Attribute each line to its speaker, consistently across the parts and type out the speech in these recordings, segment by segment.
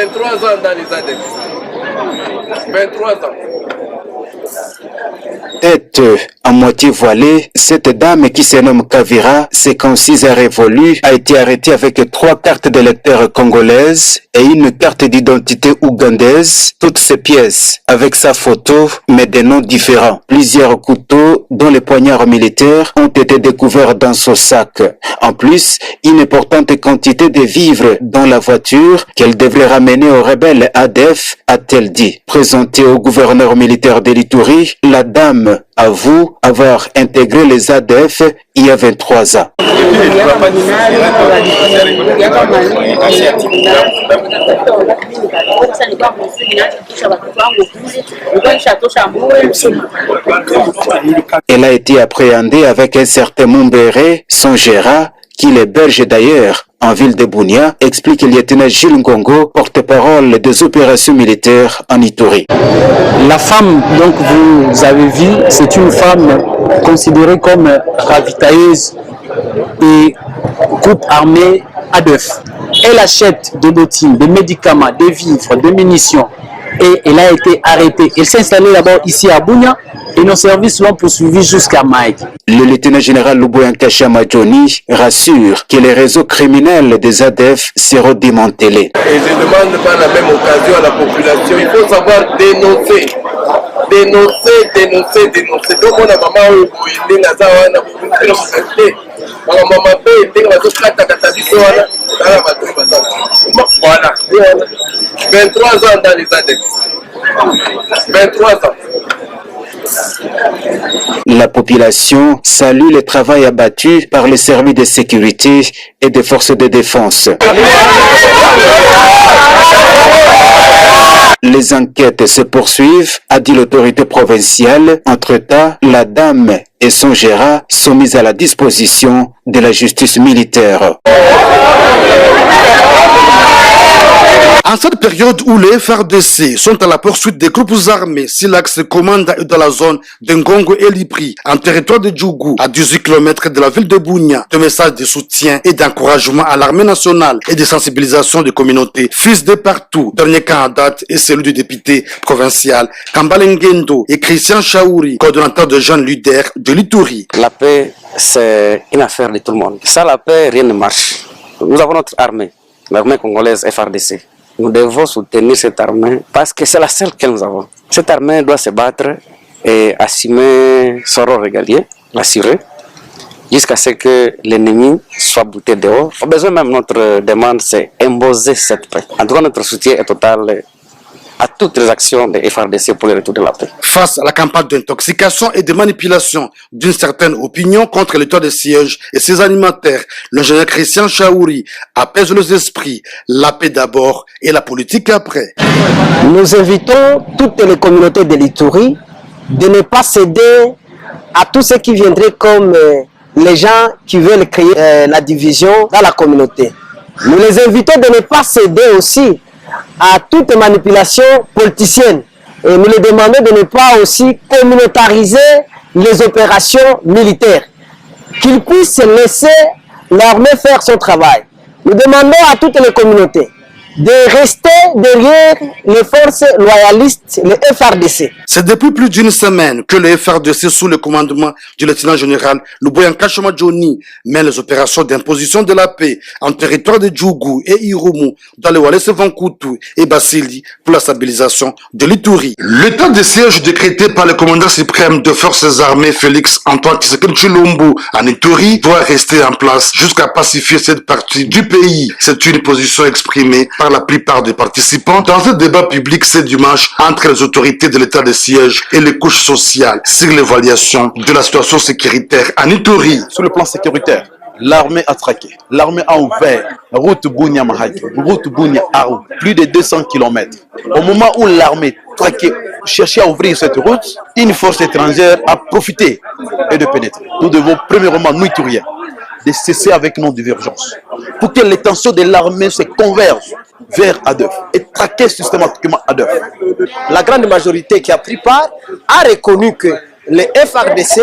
Speaker 1: 23 ans dans les ADF. 23 ans.
Speaker 2: Tête à moitié voilée, cette dame qui se nomme Kavira, 56 ans révolue, a été arrêtée avec 3 cartes d'électeurs congolaises et une carte d'identité ougandaise, toutes ces pièces avec sa photo mais des noms différents. Plusieurs couteaux dont les poignards militaires ont été découverts dans son sac. En plus, une importante quantité de vivres dans la voiture qu'elle devrait ramener aux rebelles ADF, a-t-elle dit. Présentée au gouverneur militaire de l'Ituri, la dame avoue avoir intégré les ADF il y a 23 ans. Elle a été appréhendée avec un certain Mumbere, son gérant, qui l'héberge d'ailleurs en ville de Bunia, explique le lieutenant Gilles Ngongo, porte-parole des opérations militaires en Ituri.
Speaker 3: La femme, donc vous avez vu, c'est une femme considérée comme ravitailleuse et groupe armé ADF. Elle achète des bottines, des médicaments, des vivres, des munitions et elle a été arrêtée. Elle s'est installée d'abord ici à Bunia et nos services l'ont poursuivi jusqu'à Maïk. Le
Speaker 2: lieutenant général Luboyanka Chamadjoni rassure que les réseaux criminels des ADF seront démantelés.
Speaker 1: Et je demande par la même occasion à la population, il faut savoir dénoncer. Dénoncer. Donc on a maman où il voilà. 23 ans dans les ADF. 23 ans.
Speaker 2: La population salue le travail abattu par les services de sécurité et des forces de défense. Les enquêtes se poursuivent, a dit l'autorité provinciale. Entre-temps, la dame et son gérant sont mis à la disposition de la justice militaire.
Speaker 4: En cette période où les FARDC sont à la poursuite des groupes armés, Silax commande dans la zone de Ngongo et Lipri, en territoire de Djougou, à 18 km de la ville de Bunia, de messages de soutien et d'encouragement à l'armée nationale et de sensibilisation des communautés. Fils de partout, dernier cas en date est celui du député provincial Kambale Ngendo et Christian Chaouri, coordonnateur de jeunes leaders de l'Ituri.
Speaker 5: La paix, c'est une affaire de tout le monde. Sans la paix, rien ne marche. Nous avons notre armée, l'armée congolaise FARDC. Nous devons soutenir cette armée parce que c'est la seule que nous avons. Cette armée doit se battre et assumer son rôle régalien, l'assurer, jusqu'à ce que l'ennemi soit bouté dehors. Au besoin même, notre demande, c'est imposer cette paix. En tout cas, notre soutien est total à toutes les actions des FARDC pour le retour de la paix.
Speaker 4: Face à la campagne d'intoxication et de manipulation d'une certaine opinion contre l'état de siège et ses animateurs, l'ingénieur Christian Chaouri apaise les esprits, la paix d'abord et la politique après.
Speaker 3: Nous invitons toutes les communautés de l'Ituri de ne pas céder à tout ce qui viendrait comme les gens qui veulent créer la division dans la communauté. Nous les invitons de ne pas céder aussi à toute manipulation politicienne. Et nous les demandons de ne pas aussi communautariser les opérations militaires. Qu'ils puissent laisser l'armée faire son travail. Nous demandons à toutes les communautés de rester derrière les forces loyalistes, les FARDC.
Speaker 4: C'est depuis plus d'une semaine que les FARDC, sous le commandement du lieutenant général Luboyanka Chamadjoni, mènent les opérations d'imposition de la paix en territoire de Djougou et Irumu, dans les Walese Vankoutou et Basili, pour la stabilisation de l'Ituri. L'état de siège décrété par le commandant suprême de forces armées Félix Antoine Tshisekedi Tshilombo en Ituri doit rester en place jusqu'à pacifier cette partie du pays. C'est une position exprimée par la plupart des participants dans un débat public ce dimanche entre les autorités de l'état de siège et les couches sociales sur l'évaluation de la situation sécuritaire en Ituri.
Speaker 6: Sur le plan sécuritaire, l'armée a traqué, l'armée a ouvert route Bunia-Mahaki, route Bunia-Aru, plus de 200 km. Au moment où l'armée traquait, cherchait à ouvrir cette route, une force étrangère a profité et de pénétrer. Nous devons premièrement, nous Ituriens, de cesser avec nos divergences pour que les tensions de l'armée se convergent vers ADF et traquer systématiquement ADF.
Speaker 3: La grande majorité qui a pris part a reconnu que les FARDC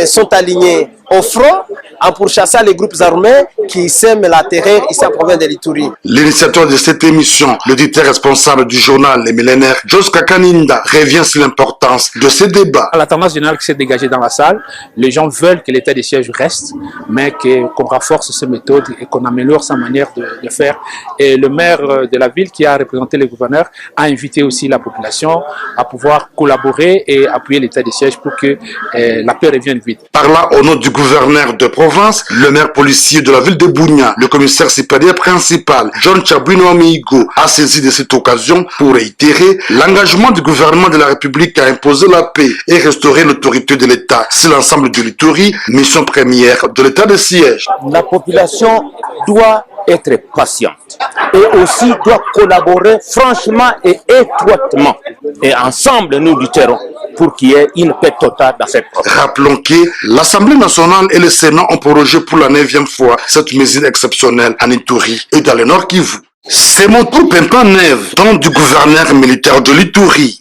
Speaker 3: sont alignés au front en pourchassant les groupes armés qui sèment la terreur ici en province de l'Ituri.
Speaker 4: L'initiateur de cette émission, l'éditeur responsable du journal Les Millénaires, Jos Kakaninda, revient sur l'importance de ces débats.
Speaker 7: La tendance générale qui s'est dégagée dans la salle, les gens veulent que l'état de siège reste, mais qu'on renforce ces méthodes et qu'on améliore sa manière de faire. Et le maire de la ville, qui a représenté les gouverneurs, a invité aussi la population à pouvoir collaborer et appuyer l'état de siège pour que la paix revienne vite.
Speaker 4: Par là, au nom du gouverneur de province, le maire policier de la ville de Bunia, le commissaire supérieur principal, John Chabuino Amigo, a saisi de cette occasion pour réitérer l'engagement du gouvernement de la République à imposer la paix et restaurer l'autorité de l'État sur l'ensemble de l'Ituri, mission première de l'état de siège.
Speaker 8: La population doit être patiente et aussi doit collaborer franchement et étroitement. Et ensemble, nous lutterons pour qu'il y ait une paix totale dans cette province.
Speaker 4: Rappelons que l'Assemblée nationale et le Sénat ont prorogé pour la 9e fois cette mesure exceptionnelle en Ituri et dans le Nord Kivu. C'est mon tour pimpant neuf, tant du gouverneur militaire de l'Ituri.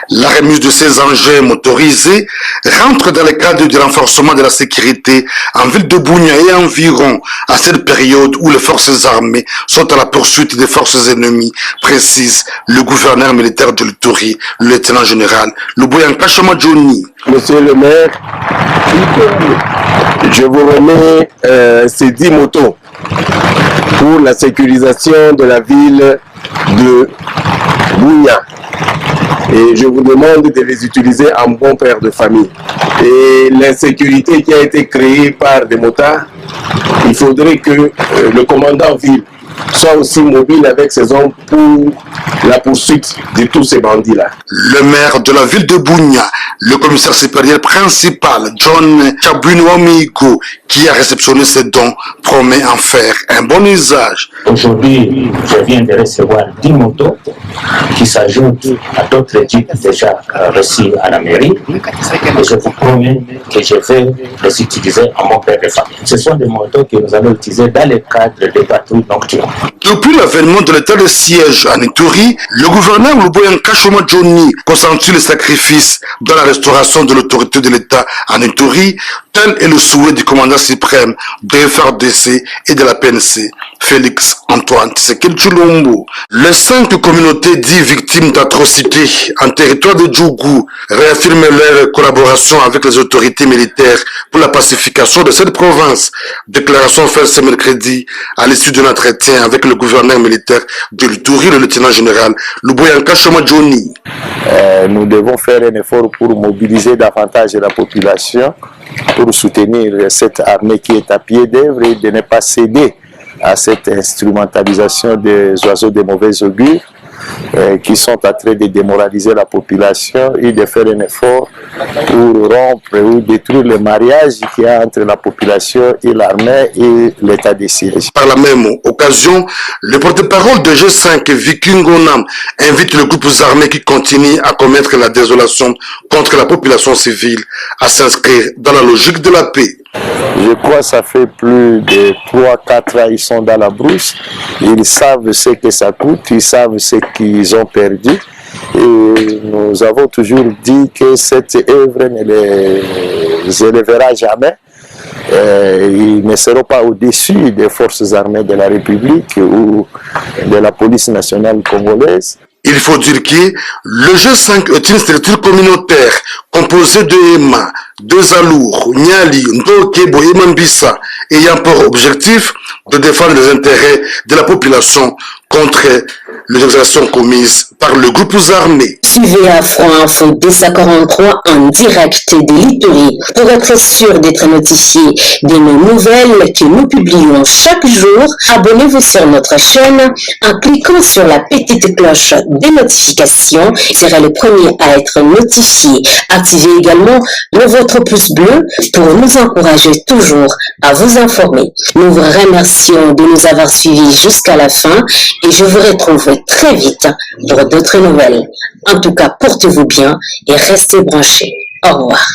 Speaker 4: La remise de ces engins motorisés rentre dans le cadre du renforcement de la sécurité en ville de Bunia et environ à cette période où les forces armées sont à la poursuite des forces ennemies, précise le gouverneur militaire de l'Ituri, le lieutenant général Luboyanka Johnny.
Speaker 9: Monsieur le maire, je vous remets ces 10 motos pour la sécurisation de la ville de Bunia. Et je vous demande de les utiliser en bon père de famille. Et l'insécurité qui a été créée par des motards, il faudrait que le commandant ville soit aussi mobile avec ses hommes pour la poursuite de tous ces bandits-là.
Speaker 4: Le maire de la ville de Bunia, le commissaire supérieur principal, John Chabuino Amigo, qui a réceptionné ces dons, promet en faire un bon usage.
Speaker 10: Aujourd'hui, je viens de recevoir 10 motos qui s'ajoutent à d'autres types déjà reçus à la mairie. Et je vous promets que je vais les utiliser en mon père de famille. Ce sont des motos que nous allons utiliser dans le cadre des patrouilles nocturnes.
Speaker 4: Depuis l'avènement de l'état de siège en Ituri, le gouverneur Luboyanka Johnny consenti le sacrifice dans la restauration de l'autorité de l'État en Ituri, tel est le souhait du commandant suprême de FRDC et de la PNC, Félix Antoine Tshisekedi Tshilombo. Les 5 communautés dites victimes d'atrocités en territoire de Djougou réaffirment leur collaboration avec les autorités militaires pour la pacification de cette province. Déclaration faite ce mercredi à l'issue d'un entretien avec le gouverneur militaire de l'Ituri, le lieutenant général Luboyanka Johnny.
Speaker 9: Nous devons faire un effort pour mobiliser davantage la population pour soutenir cette armée qui est à pied d'œuvre et de ne pas céder à cette instrumentalisation des oiseaux de mauvais augure qui sont en train de démoraliser la population et de faire un effort pour rompre ou détruire le mariage qu'il y a entre la population et l'armée et l'état de siège.
Speaker 4: Par la même occasion, le porte-parole de G5, Vikingonam, invite les groupes armés qui continuent à commettre la désolation contre la population civile à s'inscrire dans la logique de la paix.
Speaker 9: Je crois que ça fait plus de 3-4 ans qu'ils sont dans la brousse. Ils savent ce que ça coûte, ils savent ce qu'ils ont perdu. Et nous avons toujours dit que cette œuvre ne les élèvera jamais. Ils ne seront pas au-dessus des forces armées de la République ou de la police nationale congolaise.
Speaker 4: Il faut dire que le G5 est une structure communautaire composée de EMA, de Zalour, Niali, Ndokebo et Mambissa, ayant pour objectif de défendre les intérêts de la population contre les exactions commises par le groupe armé.
Speaker 11: Suivez Afro Info 243 en direct de l'Ituri pour être sûr d'être notifié de nos nouvelles que nous publions chaque jour. Abonnez-vous sur notre chaîne en cliquant sur la petite cloche des notifications. Vous serez le premier à être notifié. Activez également votre pouce bleu pour nous encourager toujours à vous informer. Nous vous remercions de nous avoir suivis jusqu'à la fin et je vous retrouve très vite pour d'autres nouvelles. En tout cas, portez-vous bien et restez branchés. Au revoir.